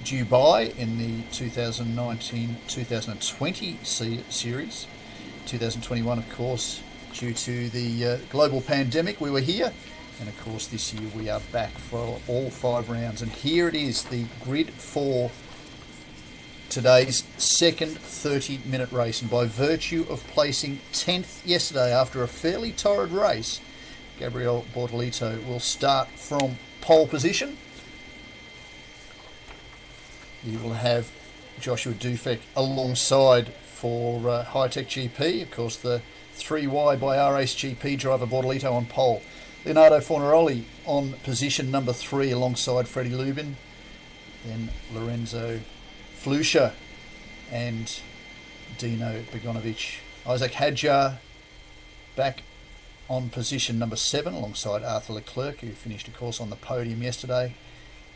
Dubai in the 2019-2020 series. 2021, of course, due to the global pandemic, we were here. And of course, this year we are back for all 5 rounds. And here it is, the grid for today's second 30-minute race. And by virtue of placing 10th yesterday after a fairly torrid race, Gabriel Bortolito will start from pole position. You will have Joshua Dufek alongside for High-Tech GP. Of course, the 3Y by RAce GP driver Bortolito on pole. Leonardo Fornaroli on position number 3 alongside Freddie Lubin. Then Lorenzo Flusha and Dino Begonovic. Isaac Hadjar back on position number 7 alongside Arthur Leclerc, who finished, of course, on the podium yesterday.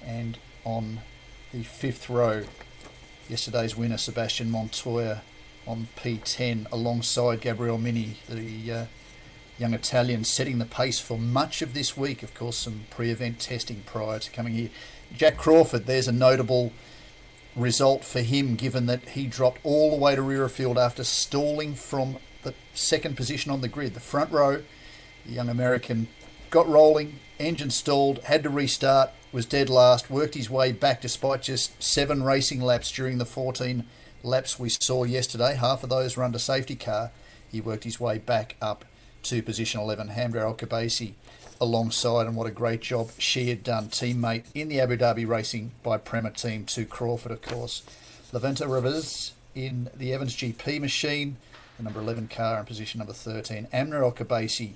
And on the 5th row, yesterday's winner Sebastian Montoya on P10 alongside Gabriel Mini, the young Italian, setting the pace for much of this week. Of course, some pre-event testing prior to coming here. Jack Crawford, there's a notable result for him, given that he dropped all the way to rear of field after stalling from the 2nd position on the grid. The front row, the young American got rolling, engine stalled, had to restart, was dead last, worked his way back despite just 7 racing laps during the 14 laps we saw yesterday. Half of those were under safety car. He worked his way back up to position 11. Hamza Al-Kabasi alongside, and what a great job she had done. Teammate in the Abu Dhabi Racing by Prema Team to Crawford, of course. Leventa Rivers in the Evans GP machine, the number 11 car in position number 13. Amna Al-Kabasi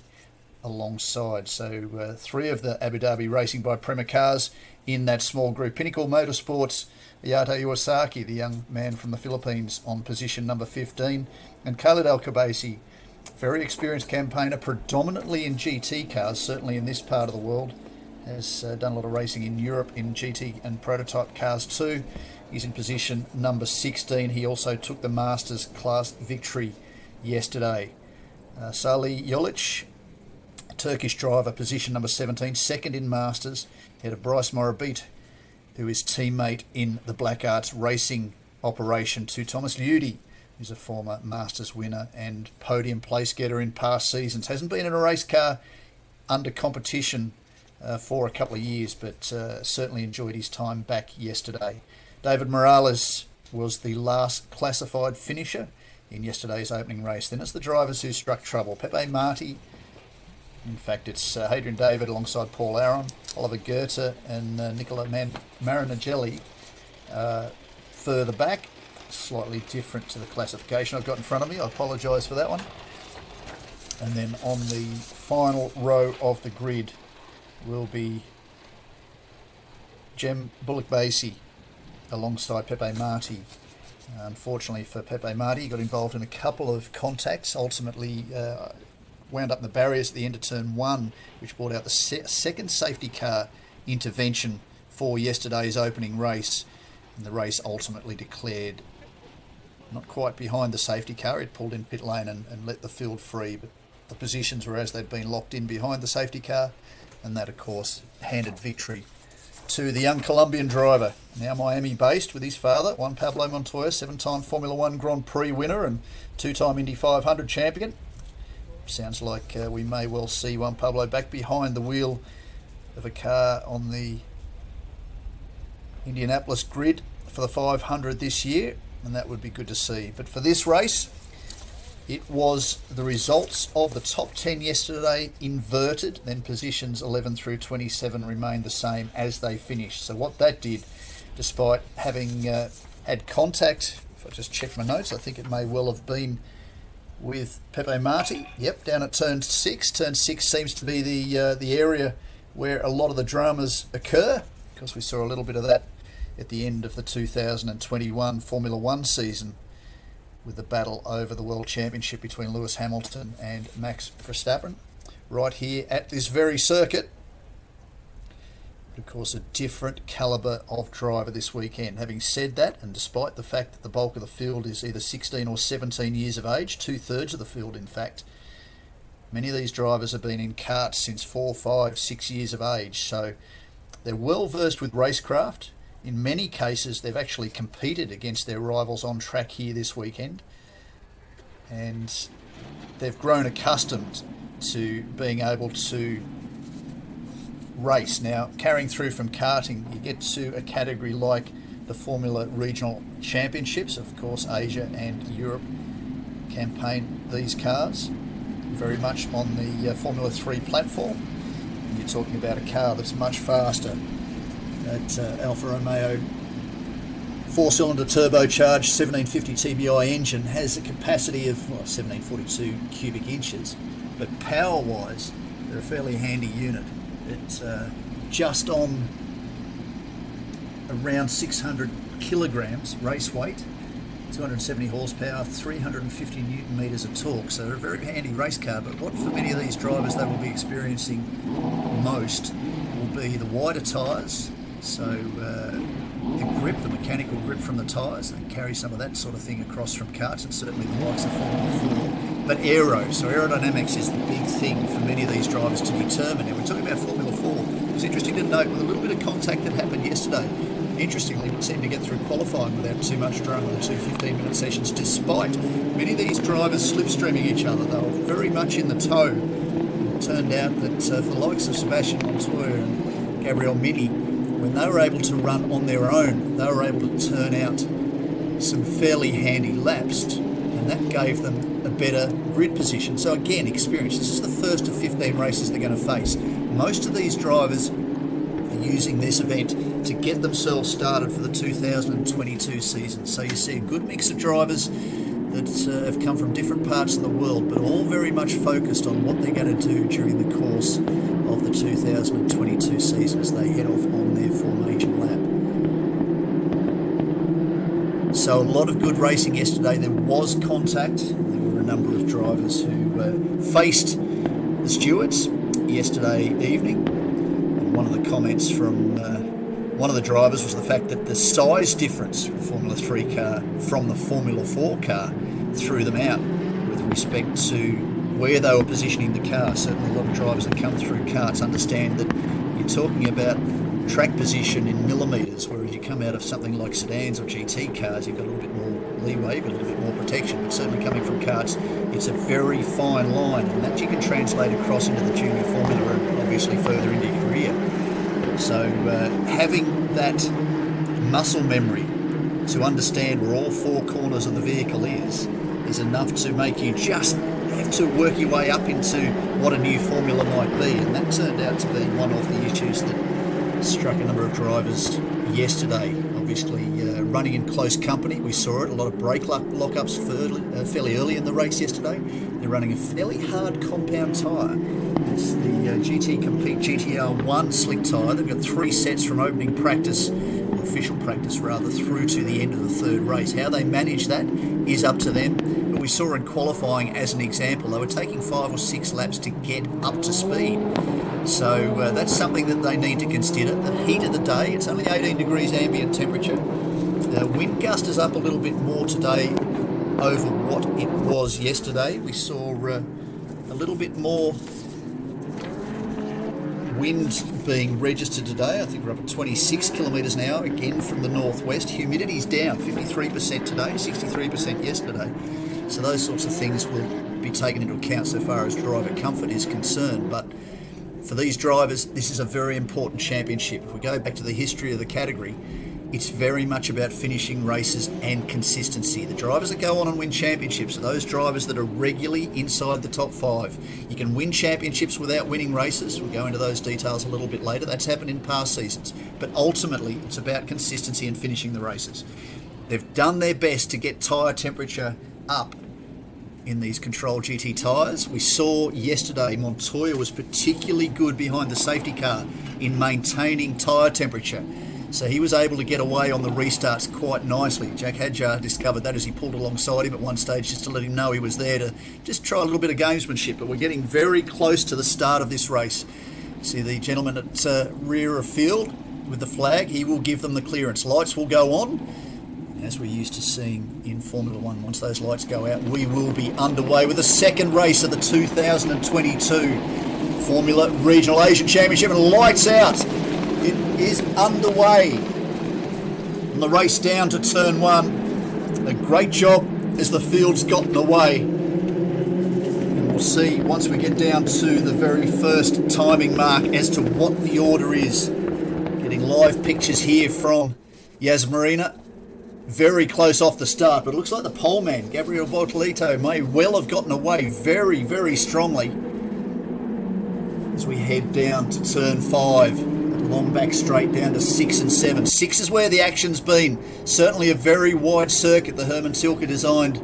alongside. So 3 of the Abu Dhabi Racing by Prema cars in that small group. Pinnacle Motorsports, Ayato Iwasaki, the young man from the Philippines, on position number 15. And Khalid Al-Kabasi, very experienced campaigner, predominantly in GT cars, certainly in this part of the world. Has done a lot of racing in Europe in GT and prototype cars too. He's in position number 16. He also took the Masters class victory yesterday. Salih Jolic, Turkish driver, position number 17, second in Masters, ahead of Bryce Morabit, who is teammate in the Black Arts Racing operation, to Thomas Ludi, who's a former Masters winner and podium place getter in past seasons. Hasn't been in a race car under competition for a couple of years, but certainly enjoyed his time back yesterday. David Morales was the last classified finisher in yesterday's opening race. Then it's the drivers who struck trouble. Pepe Marti, in fact it's Hadrian David alongside Paul Aron, Oliver Goethe and Nicola Marinagelli further back. Slightly different to the classification I've got in front of me. I apologise for that one. And then on the final row of the grid will be Jem Bullock-Basie alongside Pepe Marti. Unfortunately for Pepe Marti, he got involved in a couple of contacts, ultimately wound up in the barriers at the end of turn 1, which brought out the second safety car intervention for yesterday's opening race. And the race ultimately declared not quite behind the safety car. It pulled in pit lane and let the field free, but the positions were as they'd been locked in behind the safety car, and that of course handed victory to the young Colombian driver, now Miami based with his father, Juan Pablo Montoya, 7-time Formula 1 Grand Prix winner and 2-time Indy 500 champion. Sounds like we may well see Juan Pablo back behind the wheel of a car on the Indianapolis grid for the 500 this year, and that would be good to see. But for this race, it was the results of the top 10 yesterday inverted, then positions 11 through 27 remained the same as they finished. So what that did, despite having had contact, if I just check my notes, I think it may well have been with Pepe Marti. Yep, down at turn 6. Turn 6 seems to be the area where a lot of the dramas occur, because we saw a little bit of that at the end of the 2021 Formula 1 season with the battle over the World Championship between Lewis Hamilton and Max Verstappen, right here at this very circuit. But of course, a different calibre of driver this weekend. Having said that, and despite the fact that the bulk of the field is either 16 or 17 years of age, 2/3 of the field in fact, many of these drivers have been in karts since 4, 5, 6 years of age, so they're well versed with racecraft, in many cases, they've actually competed against their rivals on track here this weekend. And they've grown accustomed to being able to race. Now, carrying through from karting, you get to a category like the Formula Regional Championships. Of course, Asia and Europe campaign these cars very much on the Formula 3 platform. And you're talking about a car that's much faster. That Alfa Romeo 4-cylinder turbocharged 1750 TBI engine has a capacity of 1742 cubic inches, but power-wise, they're a fairly handy unit. It's just on around 600 kilograms race weight, 270 horsepower, 350 newton meters of torque. So they're a very handy race car. But what for many of these drivers they will be experiencing most will be the wider tyres. So the grip, the mechanical grip from the tyres, they carry some of that sort of thing across from karts, and certainly the likes of Formula 4. But so aerodynamics is the big thing for many of these drivers to determine. And we're talking about Formula 4. It was interesting to note with a little bit of contact that happened yesterday. Interestingly, we seemed to get through qualifying without too much drama with the two 15-minute sessions, despite many of these drivers slipstreaming each other. They were very much in the tow. It turned out that for the likes of Sebastian Montoya and Gabriel Mini, when they were able to run on their own, they were able to turn out some fairly handy laps, and that gave them a better grid position. So again, experience. This is the first of 15 races they're going to face. Most of these drivers are using this event to get themselves started for the 2022 season. So you see a good mix of drivers that have come from different parts of the world, but all very much focused on what they're going to do during the course of the 2022 season as they head off on their formation lap. So a lot of good racing yesterday. There was contact. There were a number of drivers who faced the stewards yesterday evening. And one of the comments from one of the drivers was the fact that the size difference for the Formula 3 car from the Formula 4 car threw them out with respect to where they were positioning the car. Certainly a lot of drivers that come through karts understand that you're talking about track position in millimetres, whereas you come out of something like sedans or GT cars, you've got a little bit more leeway, you've got a little bit more protection. But certainly coming from karts, it's a very fine line, and that you can translate across into the junior formula and obviously further into your career. So having that muscle memory to understand where all four corners of the vehicle is enough to make you just have to work your way up into what a new formula might be. And that turned out to be one of the issues that struck a number of drivers yesterday. Obviously running in close company, we saw it, a lot of brake lockups fairly early in the race yesterday. They're running a fairly hard compound tyre. It's the GT Compete GTR1 slick tyre. They've got 3 sets from opening practice, or official practice rather, through to the end of the third race. How they manage that is up to them. But we saw in qualifying, as an example, they were taking 5 or 6 laps to get up to speed. So that's something that they need to consider. The heat of the day, it's only 18 degrees ambient temperature. The wind gust is up a little bit more today over what it was yesterday. We saw a little bit more wind being registered today. I think we're up at 26 kilometres an hour, again from the northwest. Humidity's down, 53% today, 63% yesterday. So those sorts of things will be taken into account so far as driver comfort is concerned. But for these drivers, this is a very important championship. If we go back to the history of the category, it's very much about finishing races and consistency. The drivers that go on and win championships are those drivers that are regularly inside the top 5. You can win championships without winning races. We'll go into those details a little bit later. That's happened in past seasons. But ultimately, it's about consistency and finishing the races. They've done their best to get tyre temperature up in these Control GT tyres. We saw yesterday Montoya was particularly good behind the safety car in maintaining tyre temperature. So he was able to get away on the restarts quite nicely. Jack Hadjar discovered that as he pulled alongside him at one stage just to let him know he was there to just try a little bit of gamesmanship. But we're getting very close to the start of this race. See the gentleman at rear of field with the flag, he will give them the clearance. Lights will go on. As we're used to seeing in Formula 1, once those lights go out, we will be underway with the second race of the 2022 Formula Regional Asian Championship. And lights out. It is underway the race down to turn 1. A great job as the field's gotten away. And we'll see once we get down to the very first timing mark as to what the order is. Getting live pictures here from Yas Marina. Very close off the start, but it looks like the pole man, Gabriel Bortolito, may well have gotten away very, very strongly as we head down to turn 5. Long back straight down to 6 and 7. 6 is where the action's been. Certainly a very wide circuit, the Herman Tilke designed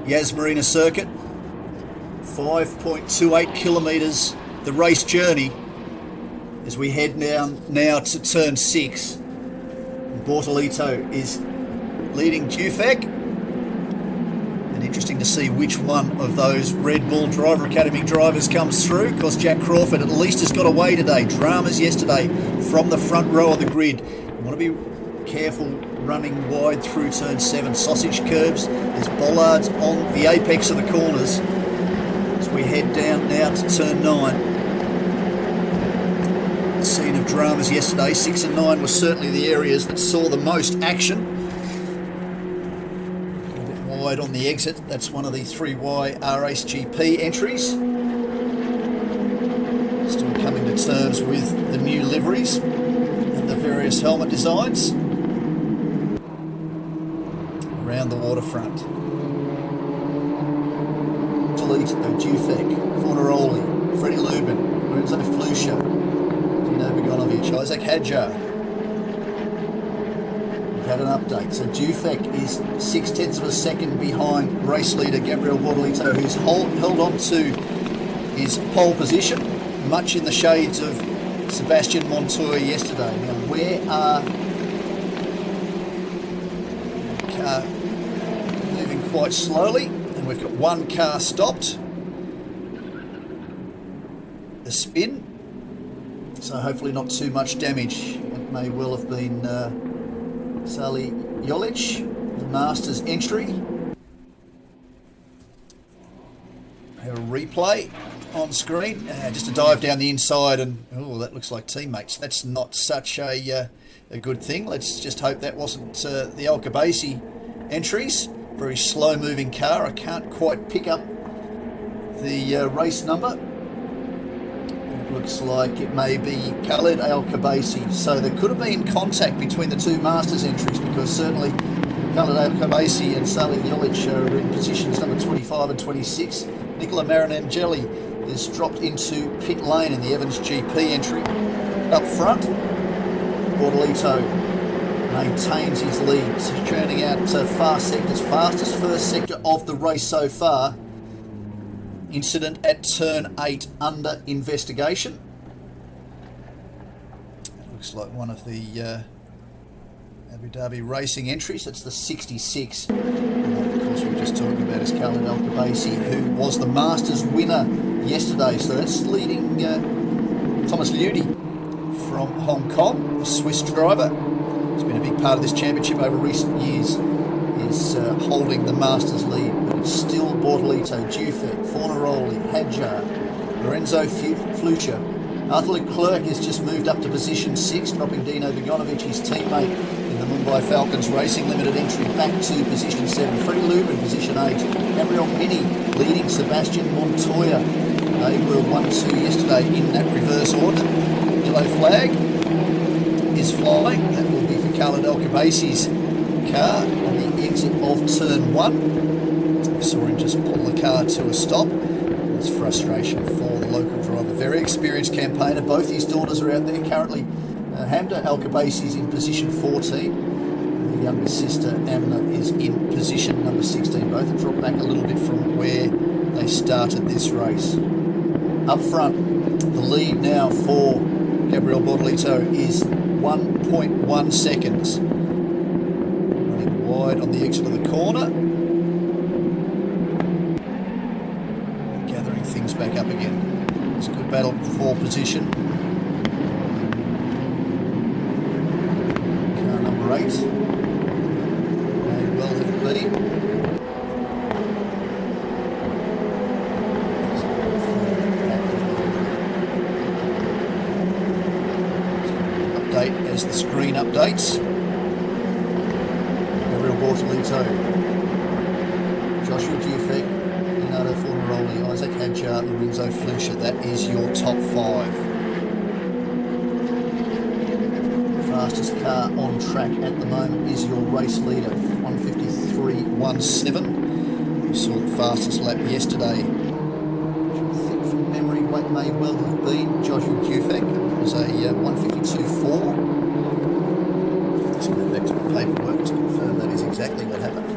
Yas Marina circuit. 5.28 kilometres, the race journey, as we head down now to turn 6. Bortolito is leading Dufek, and interesting to see which one of those Red Bull Driver Academy drivers comes through, because Jack Crawford at least has got away today. Dramas yesterday from the front row of the grid. You want to be careful running wide through turn 7. Sausage curbs, there's bollards on the apex of the corners as we head down now to turn 9. Scene of dramas yesterday. 6 and 9 were certainly the areas that saw the most action. Wide on the exit, that's one of the 3Y Race GP entries. Still coming to terms with the new liveries and the various helmet designs around the waterfront. Toledo, Dufek, Fornaroli, Freddie Lubin, Lorenzo Flusha, Dino Begonovich, Isaac Hadjar. Had an update. So Dufek is 0.6 of a second behind race leader Gabriel Bortolito, who's held on to his pole position, much in the shades of Sebastian Montoya yesterday. Now, where are car moving quite slowly, and we've got one car stopped. A spin, so hopefully not too much damage. It may well have been Sali Jolic, the Masters entry. Have a replay on screen. Just a dive down the inside, and oh, that looks like teammates. That's not such a good thing. Let's just hope that wasn't the Al Khabaisi entries. Very slow moving car. I can't quite pick up the race number. It looks like it may be Khaled Al Khabaisi. So there could have been contact between the two Masters entries, because certainly Khaled Al Khabaisi and Sali Jolic are in positions number 25 and 26. Nicola Marinangeli is dropped into pit lane in the Evans GP entry. Up front, Bortolito maintains his lead, churning out fast sectors. Fastest first sector of the race so far. Incident at turn 8 under investigation. It looks like one of the Abu Dhabi racing entries. That's the 66. And of course, we were just talking about is Khaled Al Khabaisi, who was the Masters winner yesterday. So that's leading Thomas Liudi from Hong Kong, the Swiss driver. He's been a big part of this championship over recent years. Is holding the Masters lead, but it's still Bortolito, Dufek, Fornaroli, Hadjar, Lorenzo Flusha. Arthur Leclerc has just moved up to position 6, dropping Dino Begonovich, his teammate in the Mumbai Falcons Racing Limited entry, back to position 7. Freddie Lubin, position 8. Gabriel Mini leading Sebastian Montoya. They were 1-2 yesterday in that reverse order. Yellow flag is flying. That will be for Khaled Al Khabaisi's car on the exit of turn 1. We saw him just pull the car to a stop. It's frustration for the local driver. Very experienced campaigner. Both his daughters are out there currently. Hamda Al Khabaisi is in position 14. The younger sister Amna is in position number 16. Both have dropped back a little bit from where they started this race. Up front, the lead now for Gabriel Bortolito is 1.1 seconds. Wide on the exit of the corner. Gathering things back up again. It's a good battle for position. Car number 8. May well have been. Update as the screen updates. Bortolito, Joshua Dufek, Leonardo Fornaroli, Isaac Hadjar, Lorenzo Flusha. That is your top 5. Fastest car on track at the moment is your race leader, 153.17. We saw the fastest lap yesterday. I think from memory what may well have been Joshua Dufek. It was a 152.4. Let's go back to the paperwork to confirm that is exactly what happened.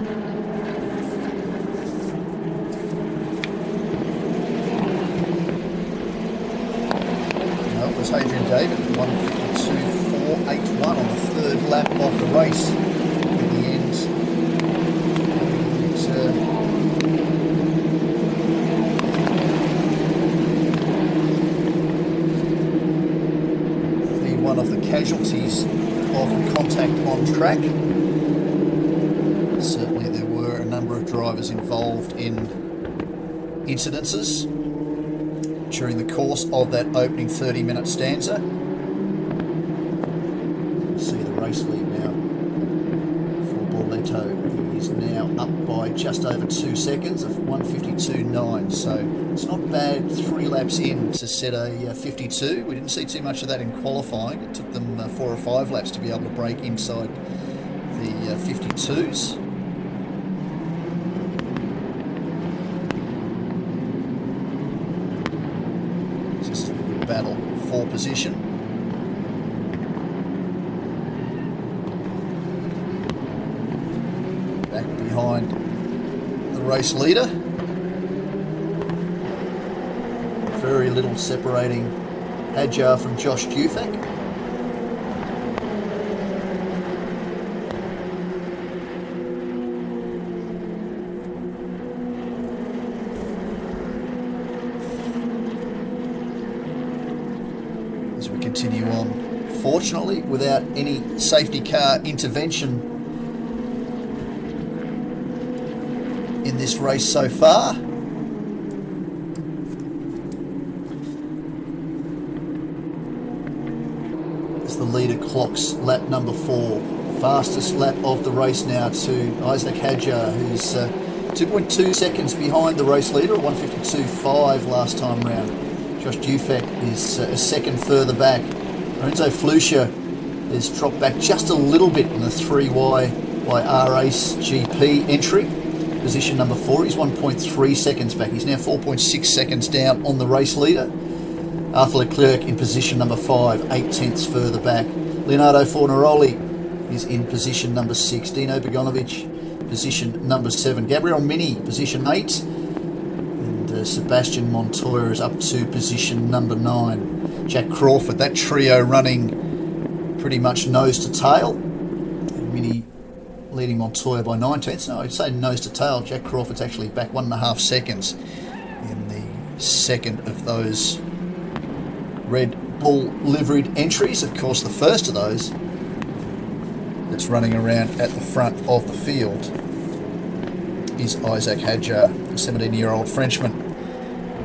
No, it was Adrian David, 152.481 on the third lap of the race. In the end, one of the casualties of the contact on track. Certainly there were a number of drivers involved in incidences during the course of that opening 30-minute stanza. See the race lead now for Bortolito. He is now up by just over 2 seconds of 152.9. So it's not bad 3 laps in to set a 52. We didn't see too much of that in qualifying. It took them 4 or 5 laps to be able to break inside the 52s. This is a good battle for position. Back behind the race leader. Very little separating Hadjar from Josh Dufek. As we continue on, fortunately without any safety car intervention in this race so far. The leader clocks lap number 4. Fastest lap of the race now to Isaac Hadjar, who's 2.2 seconds behind the race leader at 152.5 last time round. Josh Dufek is a second further back. Lorenzo Flusha has dropped back just a little bit in the 3Y by Haas GP entry. Position number 4, he's 1.3 seconds back. He's now 4.6 seconds down on the race leader. Arthur Leclerc in position number 5, 0.8 further back. Leonardo Fornaroli is in position number 6. Dino Begonovic, position number 7. Gabriel Mini, position 8. And Sebastian Montoya is up to position number 9. Jack Crawford, that trio running pretty much nose to tail. And Mini leading Montoya by 9/10. No, I'd say nose to tail. Jack Crawford's actually back 1.5 seconds in the second of those Red Bull liveried entries. Of course, the first of those that's running around at the front of the field is Isaac Hadjar, a 17-year-old Frenchman.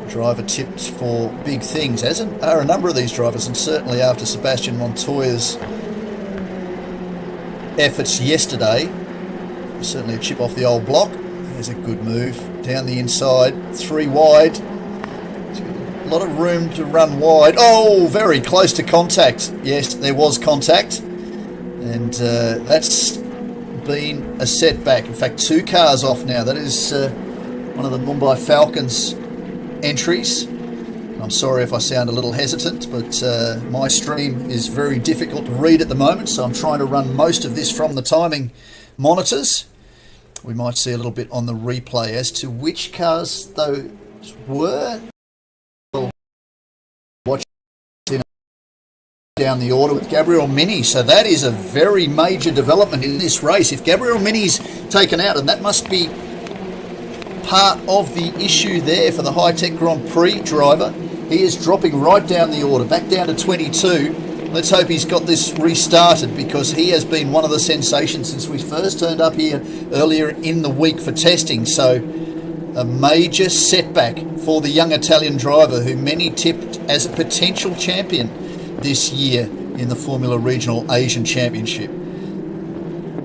Driver tipped for big things, as are a number of these drivers, and certainly after Sebastian Montoya's efforts yesterday, certainly a chip off the old block. There's a good move down the inside, 3 wide. A lot of room to run wide. Oh, very close to contact. Yes, there was contact. And that's been a setback. In fact, 2 cars off now. That is one of the Mumbai Falcons entries. I'm sorry if I sound a little hesitant, but my stream is very difficult to read at the moment, so I'm trying to run most of this from the timing monitors. We might see a little bit on the replay as to which cars those were. Down the order with Gabriel Mini, so that is a very major development in this race. If Gabriel Mini's taken out, and that must be part of the issue there for the high-tech Grand Prix driver, he is dropping right down the order, back down to 22. Let's hope he's got this restarted, because he has been one of the sensations since we first turned up here earlier in the week for testing. So a major setback for the young Italian driver who many tipped as a potential champion this year in the Formula Regional Asian Championship.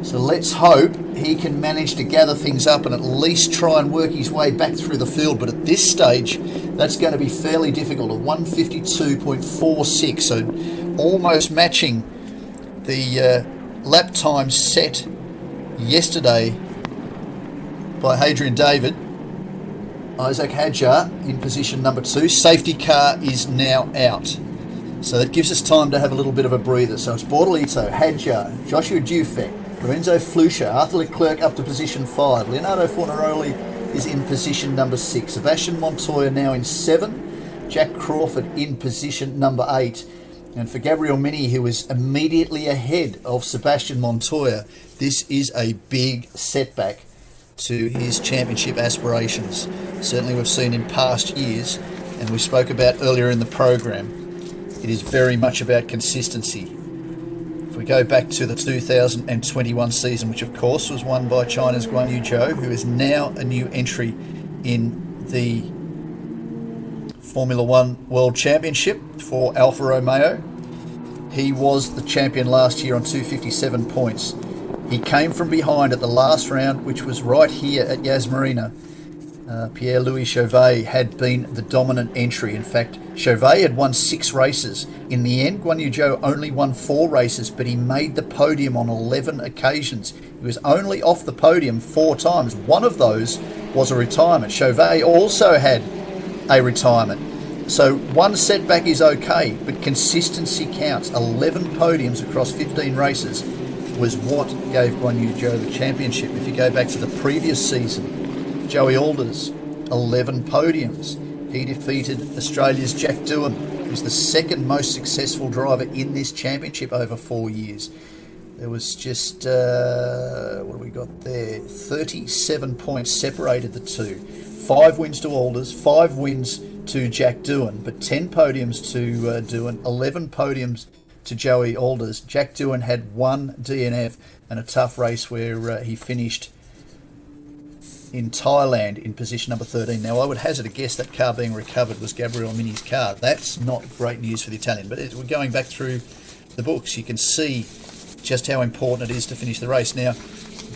So let's hope he can manage to gather things up and at least try and work his way back through the field. But at this stage, that's going to be fairly difficult. A 152.46, so almost matching the lap time set yesterday by Hadrian David. Isaac Hadjar in position number 2. Safety car is now out. So that gives us time to have a little bit of a breather. So it's Bortolito, Hadjar, Joshua Dufek, Lorenzo Flusha, Arthur Leclerc up to position 5. Leonardo Fornaroli is in position number 6. Sebastian Montoya now in 7. Jack Crawford in position number 8. And for Gabriel Mini, who is immediately ahead of Sebastian Montoya, this is a big setback to his championship aspirations. Certainly we've seen in past years, and we spoke about earlier in the program, it is very much about consistency. If we go back to the 2021 season, which of course was won by China's Guanyu Zhou, who is now a new entry in the Formula One World Championship for Alfa Romeo. He was the champion last year on 257 points. He came from behind at the last round, which was right here at Yas Marina. Pierre-Louis Chauvet had been the dominant entry. In fact, Chauvet had won 6 races. In the end, Guanyu Zhou only won 4 races, but he made the podium on 11 occasions. He was only off the podium 4 times. One of those was a retirement. Chauvet also had a retirement. So one setback is okay, but consistency counts. 11 podiums across 15 races was what gave Guanyu Zhou the championship. If you go back to the previous season, Joey Alders, 11 podiums. He defeated Australia's Jack Doohan, who's the second most successful driver in this championship over 4 years. There was just, what do we got there? 37 points separated the two. 5 wins to Alders, 5 wins to Jack Doohan, but 10 podiums to Doohan, 11 podiums to Joey Alders. Jack Doohan had 1 DNF and a tough race where he finished in Thailand in position number 13. Now, I would hazard a guess that car being recovered was Gabriel Mini's car. That's not great news for the Italian, but we're going back through the books. You can see just how important it is to finish the race. Now,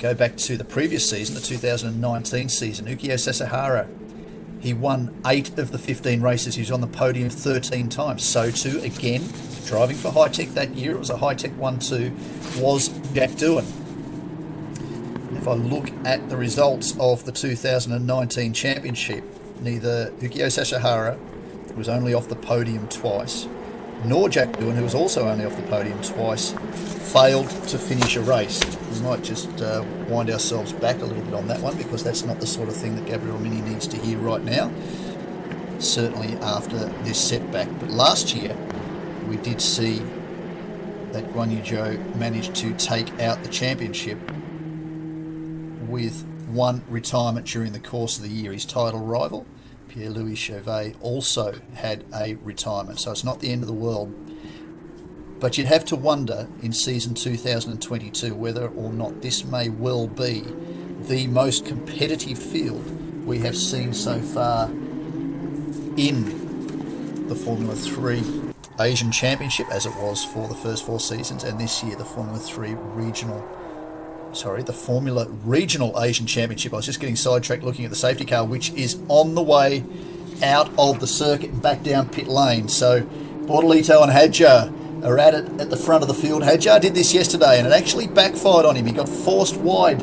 go back to the previous season, the 2019 season. Ukio Sasahara, he won 8 of the 15 races. He was on the podium 13 times. So too, again, driving for Hi-Tech that year, it was a Hi-Tech 1-2, was Jack Doohan. If I look at the results of the 2019 championship, neither Ukio Sasahara, who was only off the podium twice, nor Jack Doohan, who was also only off the podium twice, failed to finish a race. We might just wind ourselves back a little bit on that one, because that's not the sort of thing that Gabriel Mini needs to hear right now, certainly after this setback. But last year, we did see that Guanyu Zhou managed to take out the championship with 1 retirement during the course of the year. His title rival, Pierre-Louis Chauvet, also had a retirement, so it's not the end of the world. But you'd have to wonder in season 2022 whether or not this may well be the most competitive field we have seen so far in the Formula 3 Asian Championship, as it was for the first 4 seasons, and this year the Formula Regional Asian Championship. I was just getting sidetracked looking at the safety car, which is on the way out of the circuit and back down pit lane. So Bortolito and Hadjar are at it at the front of the field. Hadjar did this yesterday and it actually backfired on him. He got forced wide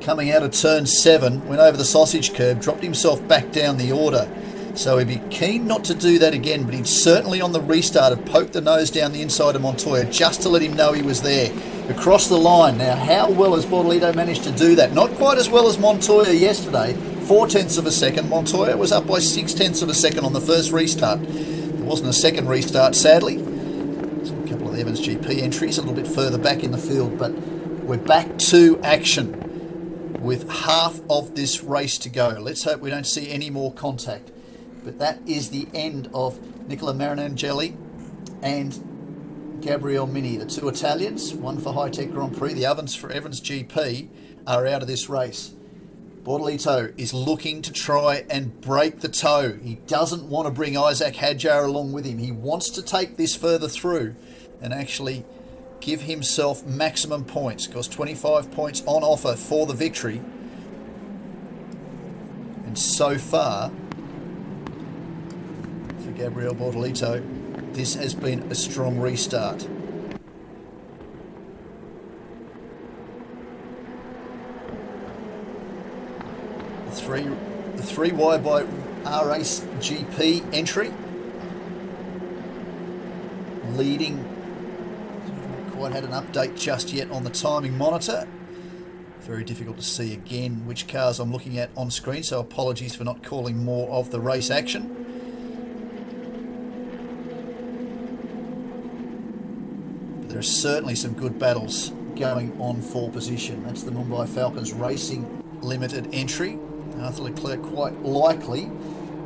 coming out of turn 7, went over the sausage curb, dropped himself back down the order. So he'd be keen not to do that again, but he'd certainly on the restart have poked the nose down the inside of Montoya just to let him know he was there. Across the line. Now, how well has Bortolito managed to do that? Not quite as well as Montoya yesterday. 0.4 of a second. Montoya was up by 0.6 of a second on the first restart. There wasn't a second restart, sadly. There's a couple of the Evans GP entries a little bit further back in the field, but we're back to action with half of this race to go. Let's hope we don't see any more contact. But that is the end of Nicola Marinangeli and Gabriel Mini. The 2 Italians, one for Hi-Tech Grand Prix, the others for Evans GP, are out of this race. Bortolito is looking to try and break the toe. He doesn't want to bring Isaac Hadjar along with him. He wants to take this further through and actually give himself maximum points, because 25 points on offer for the victory. And so far, for Gabriel Bortolito, this has been a strong restart. The three wide by Race GP entry. Leading. Haven't quite had an update just yet on the timing monitor. Very difficult to see again which cars I'm looking at on screen, so apologies for not calling more of the race action. But there are certainly some good battles going on for position. That's the Mumbai Falcons Racing Limited entry. Arthur Leclerc quite likely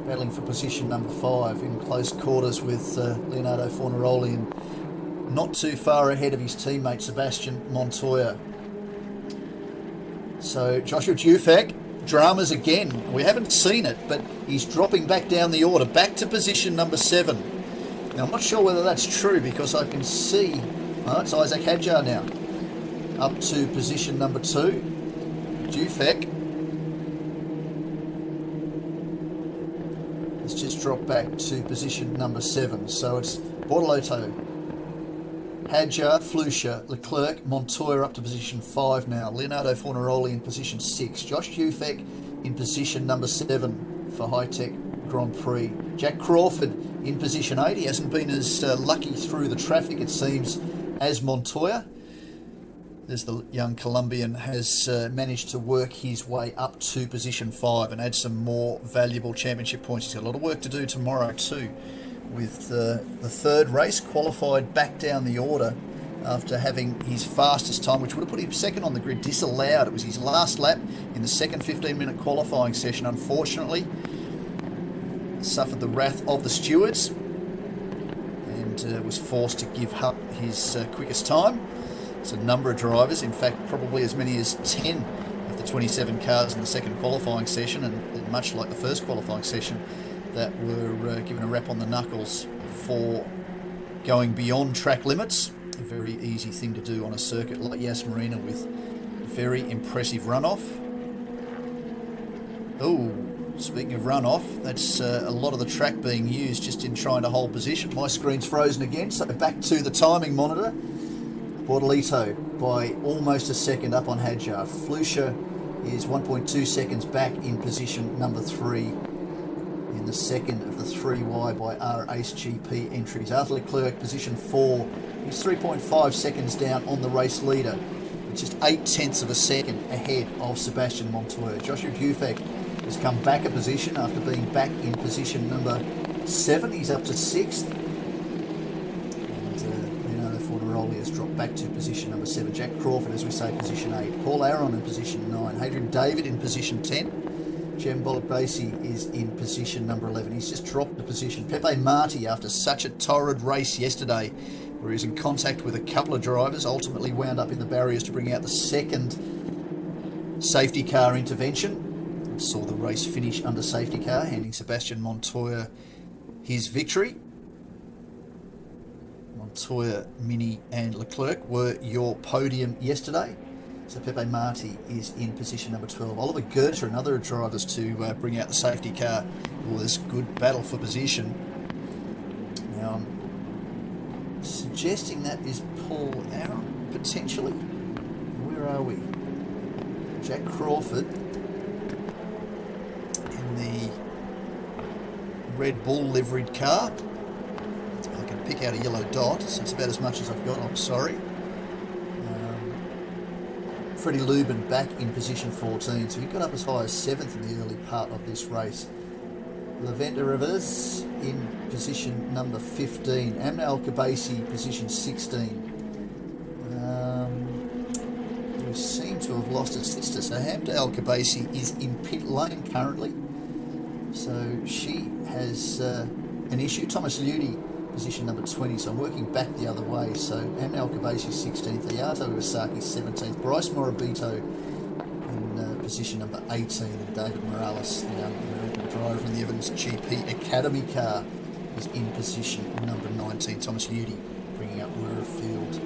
battling for position number 5 in close quarters with Leonardo Fornaroli, and not too far ahead of his teammate Sebastian Montoya. So Joshua Dufek, dramas again. We haven't seen it, but he's dropping back down the order, back to position number 7. Now I'm not sure whether that's true, because I can see, oh, it's Isaac Hadjar now, up to position number 2. Dufek just dropped back to position number 7. So it's Bortolito, Hadjar, Flusha, Leclerc, Montoya up to position 5 now. Leonardo Fornaroli in position 6. Josh Dufek in position number 7 for High Tech Grand Prix. Jack Crawford in position 8. He hasn't been as lucky through the traffic, it seems, as Montoya, as the young Colombian has managed to work his way up to position 5 and add some more valuable championship points. He's got a lot of work to do tomorrow too, with the third race, qualified back down the order after having his fastest time, which would have put him second on the grid, disallowed. It was his last lap in the second 15-minute qualifying session. Unfortunately, suffered the wrath of the stewards and was forced to give up his quickest time. It's a number of drivers, in fact probably as many as 10 of the 27 cars in the second qualifying session, and much like the first qualifying session, that were given a rap on the knuckles for going beyond track limits. A very easy thing to do on a circuit like Yas Marina with very impressive runoff. Oh, speaking of runoff, that's a lot of the track being used just in trying to hold position. My screen's frozen again, so back to the timing monitor. Bortolito by almost a second up on Hadjar. Flusha is 1.2 seconds back in position number 3 in the second of the 3 wide by Race GP entries. Arthur Leclerc, position 4. He's 3.5 seconds down on the race leader. It's just 0.8 of a second ahead of Sebastian Montoya. Joshua Dufek has come back a position after being back in position number 7. He's up to 6th. Fornaroli has dropped back to position number 7. Jack Crawford, as we say, position 8. Paul Aron in position 9. Hadrian David in position 10. Jem Bolibasi is in position number 11. He's just dropped the position. Pepe Marti, after such a torrid race yesterday, where he was in contact with a couple of drivers, ultimately wound up in the barriers to bring out the second safety car intervention. Saw the race finish under safety car, handing Sebastian Montoya his victory. Montoya, Mini and Leclerc were your podium yesterday. So Pepe Marti is in position number 12. Oliver Goethe, another of drivers to bring out the safety car. Was good battle for position. Now I'm suggesting that is Paul Aron, potentially. Where are we? Jack Crawford in the Red Bull liveried car. I can pick out a yellow dot, so it's about as much as I've got, I'm sorry. Freddie Lubin back in position 14, so he got up as high as 7th in the early part of this race. Lavender Rivers in position number 15. Amna Al-Khabaisi, position 16. We seem to have lost its sister, so Hamda Al-Khabaisi is in pit lane currently. So she has an issue. Thomas Liudi, position number 20, so I'm working back the other way. So Amna Al-Khabaisi 16th, Ayato Iwasaki 17th, Bryce Morabito in position number 18, and David Morales, the young American driver in the Evans GP Academy car, is in position number 19. Thomas Liudi bringing up rear of field,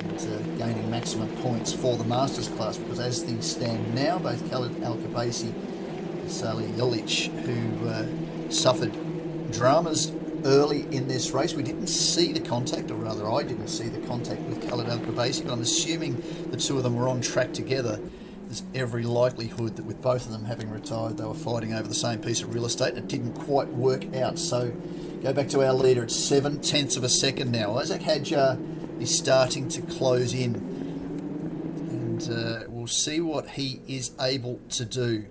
and and gaining maximum points for the Masters class, because as things stand now, both Khaled Al-Khabaisi and Salih Jolic, who suffered dramas early in this race. We didn't see the contact, or rather I didn't see the contact with Khaled Al-Khabaisi, but I'm assuming the two of them were on track together. There's every likelihood that with both of them having retired, they were fighting over the same piece of real estate, and it didn't quite work out. So go back to our leader. It's 7/10 of a second now. Isaac Hadjar is starting to close in, and we'll see what he is able to do.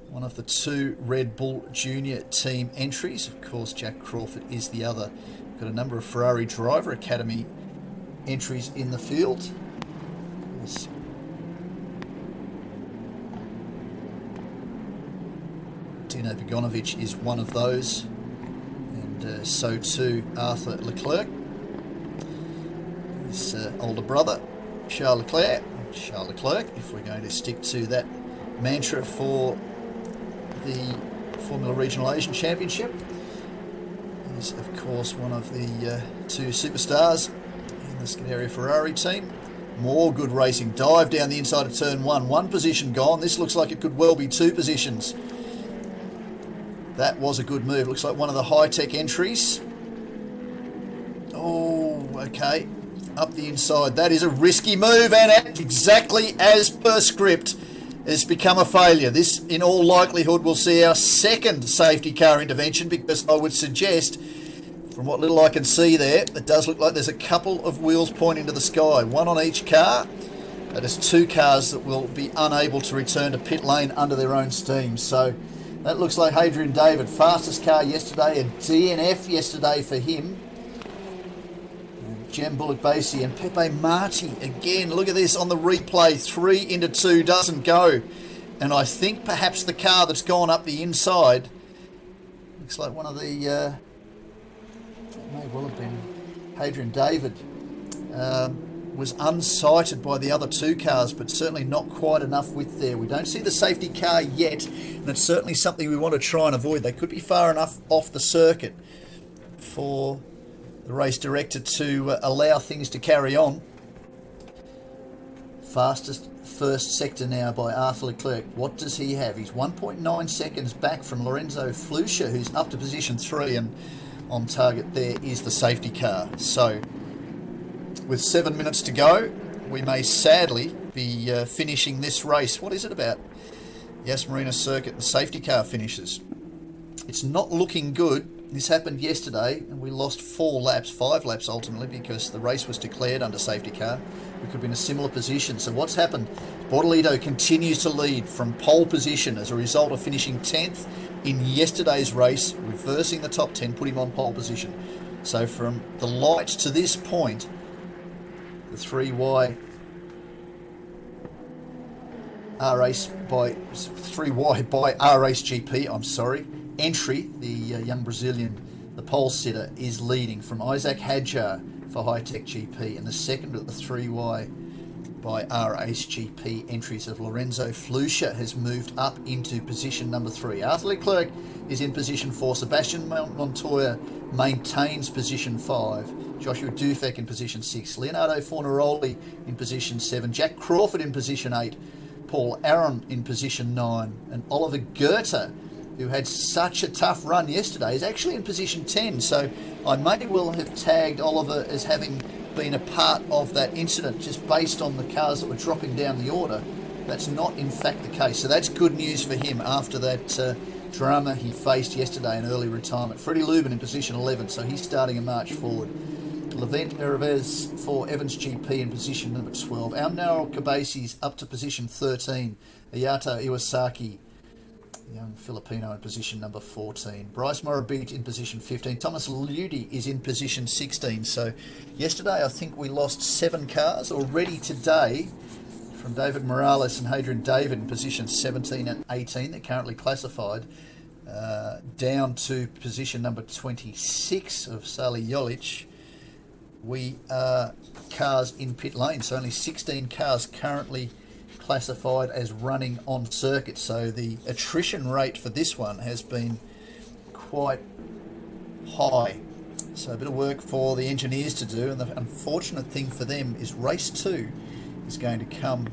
One of the two Red Bull Junior team entries. Of course, Jack Crawford is the other. We've got a number of Ferrari Driver Academy entries in the field. Yes. Dino Begonovic is one of those, and so too Arthur Leclerc, his older brother Charles Leclerc. Charles Leclerc, if we're going to stick to that mantra for the Formula Regional Asian Championship, is of course one of the two superstars in the Scuderia Ferrari team. More good racing. Dive down the inside of turn one. One position gone. This looks like it could well be two positions. That was a good move. Looks like one of the high-tech entries. Oh, okay. Up the inside. That is a risky move, and exactly as per script, has become a failure. This, in all likelihood, will see our second safety car intervention, because I would suggest, from what little I can see there, it does look like there's a couple of wheels pointing to the sky. One on each car. That is two cars that will be unable to return to pit lane under their own steam. So that looks like Hadrian David, fastest car yesterday, a DNF yesterday for him. Jem Bullock-Basie and Pepe Marti, again, look at this on the replay, 3 into 2, doesn't go. And I think perhaps the car that's gone up the inside, looks like one of the, it may well have been Hadrian David, was unsighted by the other two cars, but certainly not quite enough width there. We don't see the safety car yet, and it's certainly something we want to try and avoid. They could be far enough off the circuit for the race director to allow things to carry on. Fastest first sector now by Arthur Leclerc. What does he have? He's 1.9 seconds back from Lorenzo Flusha, who's up to position 3, and on target there is the safety car. So with 7 minutes to go, we may sadly be finishing this race. What is it about? Yas Marina Circuit, the safety car finishes. It's not looking good. This happened yesterday, and we lost 5 laps ultimately, because the race was declared under safety car. We could be in a similar position. So what's happened? Bortolito continues to lead from pole position as a result of finishing 10th in yesterday's race, reversing the top 10, put him on pole position. So from the light to this point, the 3Y by RHGP, I'm sorry, entry, the young Brazilian, the pole sitter, is leading from Isaac Hadjar for High Tech GP, and the second at the 3Y by RHGP entries of Lorenzo Flusha has moved up into position number 3. Arthur Leclerc is in position 4. Sebastian Montoya maintains position 5. Joshua Dufek in position 6. Leonardo Fornaroli in position 7. Jack Crawford in position 8. Paul Aron in position 9. And Oliver Goethe, who had such a tough run yesterday, is actually in position 10. So I may well have tagged Oliver as having been a part of that incident just based on the cars that were dropping down the order. That's not in fact the case. So that's good news for him after that drama he faced yesterday in early retirement. Freddie Lubin in position 11, so he's starting a march forward. Levent Erevez for Evans GP in position number 12. Al Kabaisi's up to position 13. Ayato Iwasaki, young Filipino, in position number 14. Bryce Morabit in position 15. Thomas Ludi is in position 16. So yesterday I think we lost 7 cars. Already today, from David Morales and Hadrian David in position 17 and 18, they're currently classified, down to position number 26 of Salih Jolic. We are cars in pit lane, so only 16 cars currently classified as running on circuit. So the attrition rate for this one has been quite high. So a bit of work for the engineers to do, and the unfortunate thing for them is race 2 is going to come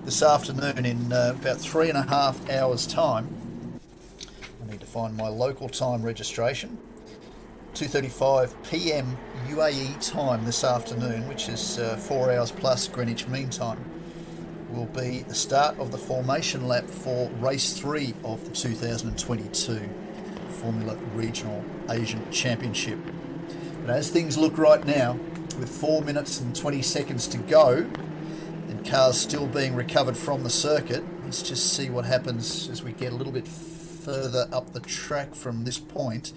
this afternoon in about 3.5 hours time. I need to find my local time registration. 2:35 p.m. UAE time this afternoon, which is 4 hours plus Greenwich Mean Time, will be the start of the formation lap for race 3 of the 2022 Formula Regional Asian Championship. But as things look right now, with 4 minutes and 20 seconds to go, and cars still being recovered from the circuit, let's just see what happens as we get a little bit further up the track from this point.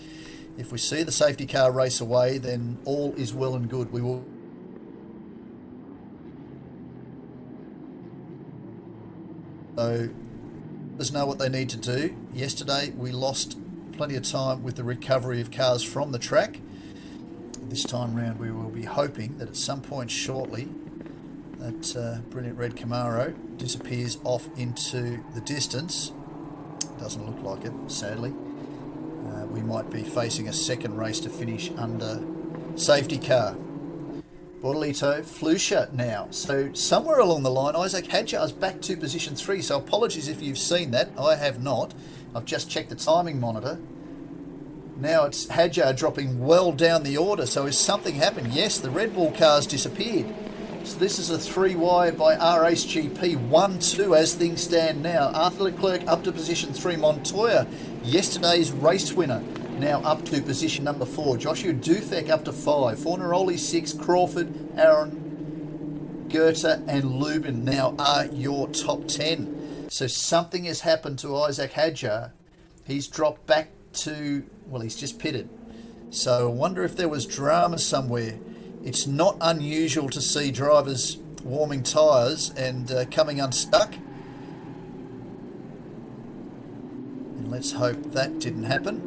If we see the safety car race away, then all is well and good. We will just know what they need to do. Yesterday we lost plenty of time with the recovery of cars from the track. This time round we will be hoping that at some point shortly that brilliant red Camaro disappears off into the distance. Doesn't look like it, sadly. We might be facing a second race to finish under safety car. Bortolito, Flusha now. So somewhere along the line, Isaac Hadjar's back to position 3. So apologies if you've seen that. I have not. I've just checked the timing monitor. Now it's Hadjar dropping well down the order. So has something happened? Yes, the Red Bull car's disappeared. So this is a 3-wire by RHGP 1-2 as things stand now. Arthur Leclerc up to position 3. Montoya, yesterday's race winner, now up to position number 4. Joshua Dufek up to 5. Fornaroli 6. Crawford, Aaron, Goethe and Lubin now are your top 10. So something has happened to Isaac Hadjar. He's dropped back to, well, he's just pitted. So I wonder if there was drama somewhere. It's not unusual to see drivers warming tyres and coming unstuck. And let's hope that didn't happen.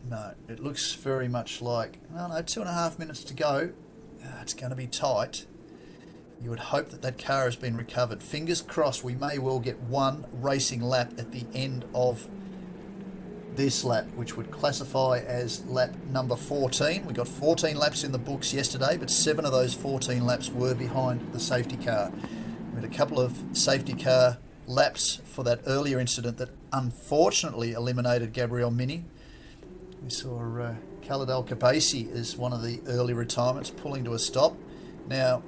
No, it looks very much like, oh no, 2.5 minutes to go. It's going to be tight. You would hope that that car has been recovered. Fingers crossed we may well get one racing lap at the end of this lap, which would classify as lap number 14. We got 14 laps in the books yesterday, but 7 of those 14 laps were behind the safety car. We had a couple of safety car laps for that earlier incident that unfortunately eliminated Gabriel Mini. We saw Khaled Al-Kabasi as one of the early retirements pulling to a stop. Now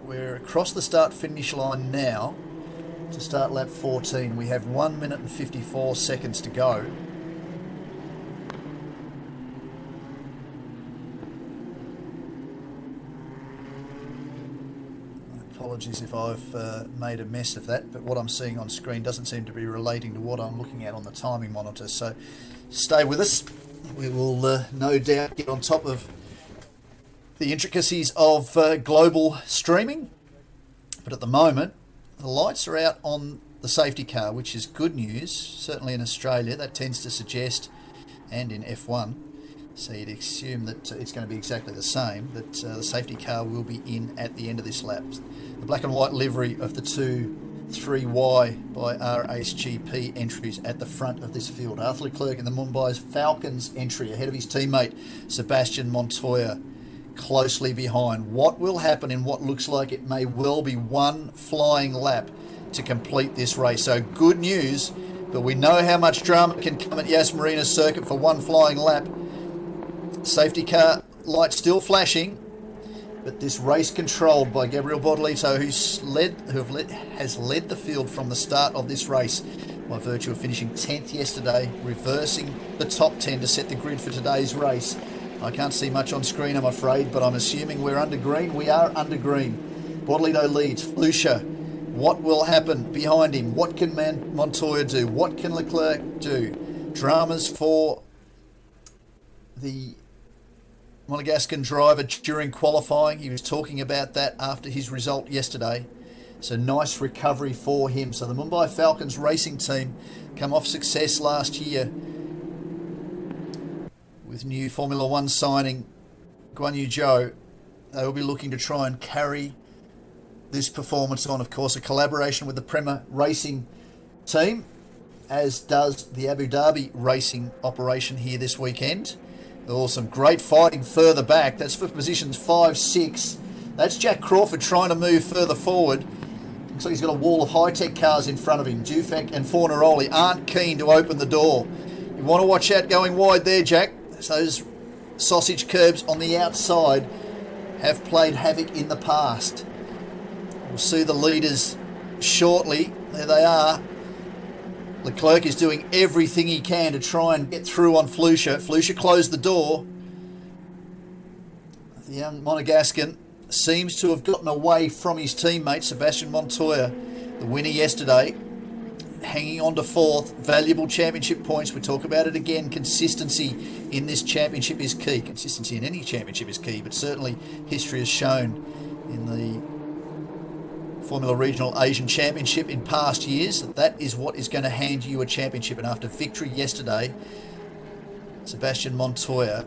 we're across the start finish line now to start lap 14. We have 1 minute and 54 seconds to go. Apologies if I've made a mess of that, but what I'm seeing on screen doesn't seem to be relating to what I'm looking at on the timing monitor. So stay with us. We will no doubt get on top of the intricacies of global streaming. But at the moment, the lights are out on the safety car, which is good news. Certainly in Australia, that tends to suggest, and in F1, so you'd assume that it's going to be exactly the same, that the safety car will be in at the end of this lap. The black and white livery of the two 3Y by RHGP entries at the front of this field. Arthur Leclerc in the Mumbai's Falcons entry ahead of his teammate Sebastian Montoya closely behind. What will happen in what looks like it may well be one flying lap to complete this race? So good news, but we know how much drama can come at Yas Marina circuit for one flying lap. Safety car light still flashing, but this race controlled by Gabriel Bortolito, has led the field from the start of this race by virtue of finishing 10th yesterday, reversing the top 10 to set the grid for today's race. I can't see much on screen, I'm afraid, but I'm assuming we're under green. We are under green. Bortolito leads. Flusha, what will happen behind him? What can Montoya do? What can Leclerc do? Dramas for the Monegascan driver during qualifying. He was talking about that after his result yesterday. So nice recovery for him. So the Mumbai Falcons racing team come off success last year with new Formula One signing Guanyu Zhou. They will be looking to try and carry this performance on. Of course, a collaboration with the Prema Racing team as does the Abu Dhabi racing operation here this weekend. Oh, some great fighting further back. That's for positions 5, 6. That's Jack Crawford trying to move further forward. Looks like he's got a wall of high-tech cars in front of him. Dufek and Fornaroli aren't keen to open the door. You want to watch out going wide there, Jack. Those sausage curbs on the outside have played havoc in the past. We'll see the leaders shortly. There they are. Leclerc is doing everything he can to try and get through on Flusha. Flusha closed the door. The young Monegascan seems to have gotten away from his teammate, Sebastian Montoya, the winner yesterday, hanging on to fourth. Valuable championship points. We talk about it again. Consistency in this championship is key. Consistency in any championship is key, but certainly history has shown in the Formula Regional Asian Championship in past years that is what is going to hand you a championship. And after victory yesterday, Sebastian Montoya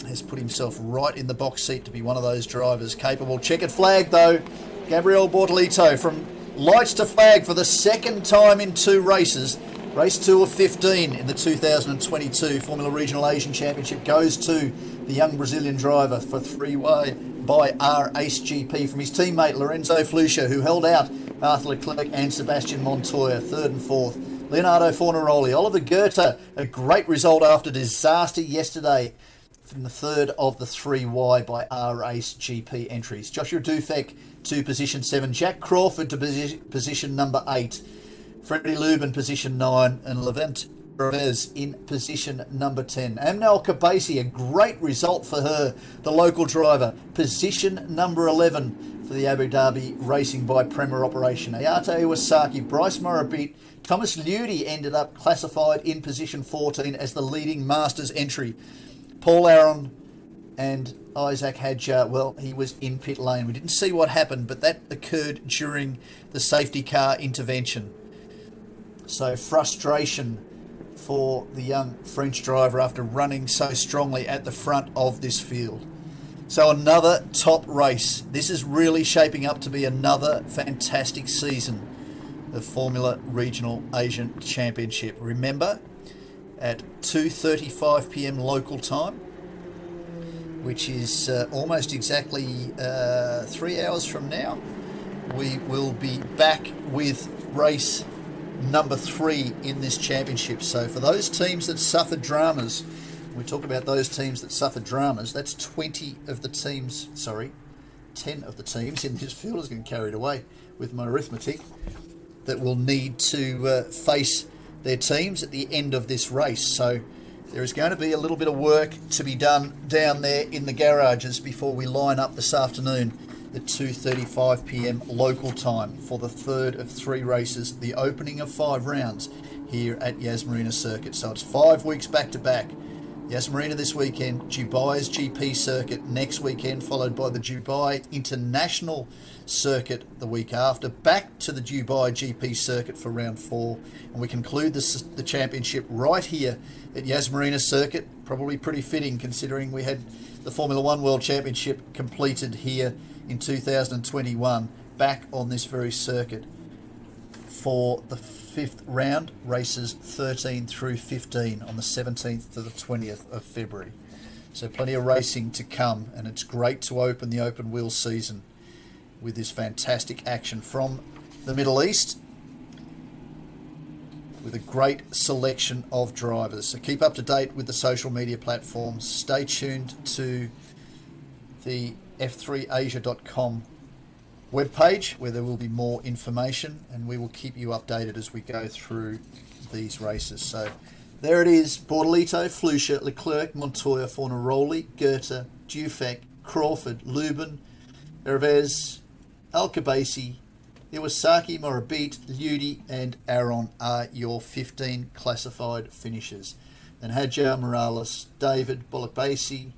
has put himself right in the box seat to be one of those drivers capable. Checkered flag though. Gabriel Bortolito from lights to flag for the second time in 2 races. Race 2 of 15 in the 2022 Formula Regional Asian Championship goes to the young Brazilian driver for 3-way by Race GP from his teammate Lorenzo Flusha, who held out Arthur Leclerc and Sebastian Montoya, 3rd and 4th. Leonardo Fornaroli, Oliver Goethe, a great result after disaster yesterday from the 3rd of the 3-way by Race GP entries. Joshua Dufek to position 7, Jack Crawford to position number 8, Freddie Lubin position 9, and Levent Perez in position number 10. Amnal Kabasi, a great result for her, the local driver, position number 11 for the Abu Dhabi Racing by Premier Operation. Ayate Iwasaki, Bryce Morabit, Thomas Ludi ended up classified in position 14 as the leading Masters entry. Paul Aron and Isaac Hadjar, well, he was in pit lane. We didn't see what happened, but that occurred during the safety car intervention. So frustration for the young French driver after running so strongly at the front of this field. So another top race. This is really shaping up to be another fantastic season of Formula Regional Asian Championship. Remember, at 2:35 p.m. local time, which is almost exactly 3 hours from now, we will be back with race number 3 in this championship. So for those teams that suffered dramas, we talk about those teams that suffered dramas, that's 10 of the teams in this field. I was getting carried away with my arithmetic, that will need to face their teams at the end of this race. So there is going to be a little bit of work to be done down there in the garages before we line up this afternoon at 2:35 p.m. local time for the 3rd of 3 races, the opening of 5 rounds here at Yas Marina Circuit. So it's 5 weeks back to back. Yas Marina this weekend, Dubai's GP circuit next weekend, followed by the Dubai International Circuit the week after, back to the Dubai GP circuit for round 4, and we conclude the championship right here at Yas Marina Circuit. Probably pretty fitting considering we had the Formula 1 World Championship completed here in 2021, back on this very circuit for the 5th round, races 13 through 15 on the 17th to the 20th of February. So plenty of racing to come, and it's great to open the open wheel season with this fantastic action from the Middle East with a great selection of drivers. So keep up to date with the social media platforms. Stay tuned to the f3asia.com webpage where there will be more information, and we will keep you updated as we go through these races. So there it is: Bortolito, Flusha, Leclerc, Montoya, Fornaroli, Goethe, Dufek, Crawford, Lubin, Ervez, Al-Kabasi, Iwasaki, Morabit, Ludi and Aron are your 15 classified finishers. Then Hadjar, Morales, David, Bolakbasi,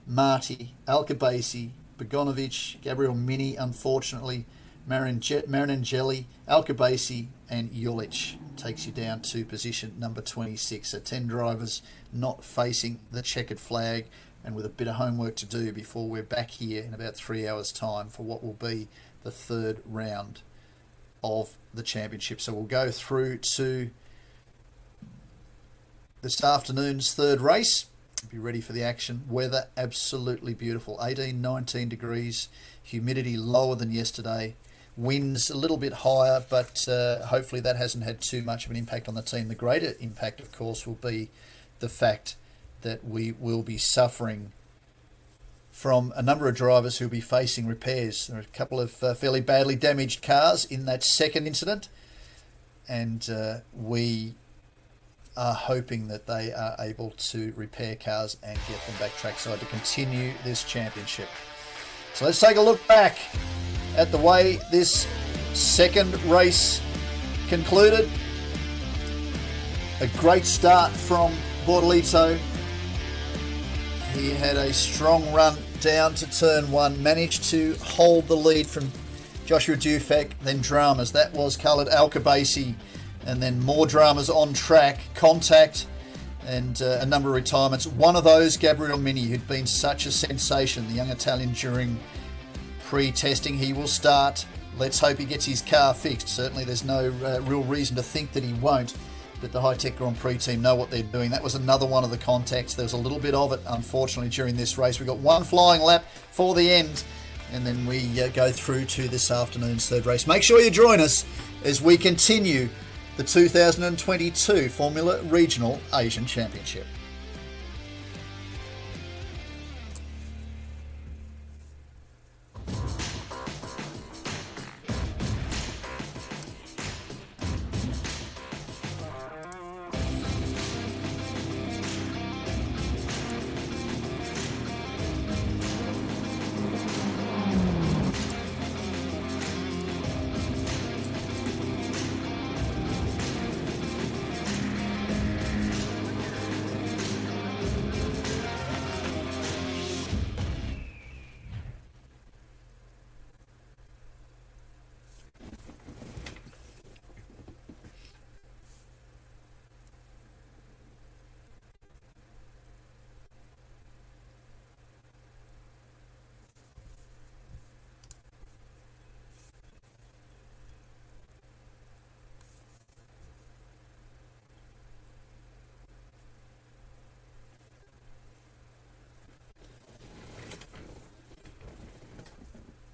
Marty, Al-Kabasi, Begonovic, Gabriel Mini, unfortunately, Marinangeli, Al-Kabasi and Julich. Takes you down to position number 26. So 10 drivers not facing the checkered flag, and with a bit of homework to do before we're back here in about 3 hours' time for what will be the 3rd round of the championship. So we'll go through to this afternoon's third race. Be ready for the action. Weather absolutely beautiful. 18, 19 degrees. Humidity lower than yesterday. Winds a little bit higher, but hopefully that hasn't had too much of an impact on the team. The greater impact, of course, will be the fact that we will be suffering from a number of drivers who will be facing repairs. There are a couple of fairly badly damaged cars in that second incident, and we are hoping that they are able to repair cars and get them back trackside to continue this championship. So let's take a look back at the way this second race concluded. A great start from Bortolito. He had a strong run down to turn one, managed to hold the lead from Joshua Dufek, then dramas. That was Khaled Al-Khabaisi, and then more dramas on track, contact, and a number of retirements. One of those, Gabriel Mini, who'd been such a sensation, the young Italian, during pre-testing. He will start. Let's hope he gets his car fixed. Certainly there's no real reason to think that he won't. But the Hi-Tech Grand Prix team know what they're doing. That was another one of the contacts. There was a little bit of it, unfortunately, during this race. We got one flying lap for the end, and then we go through to this afternoon's third race. Make sure you join us as we continue the 2022 Formula Regional Asian Championship.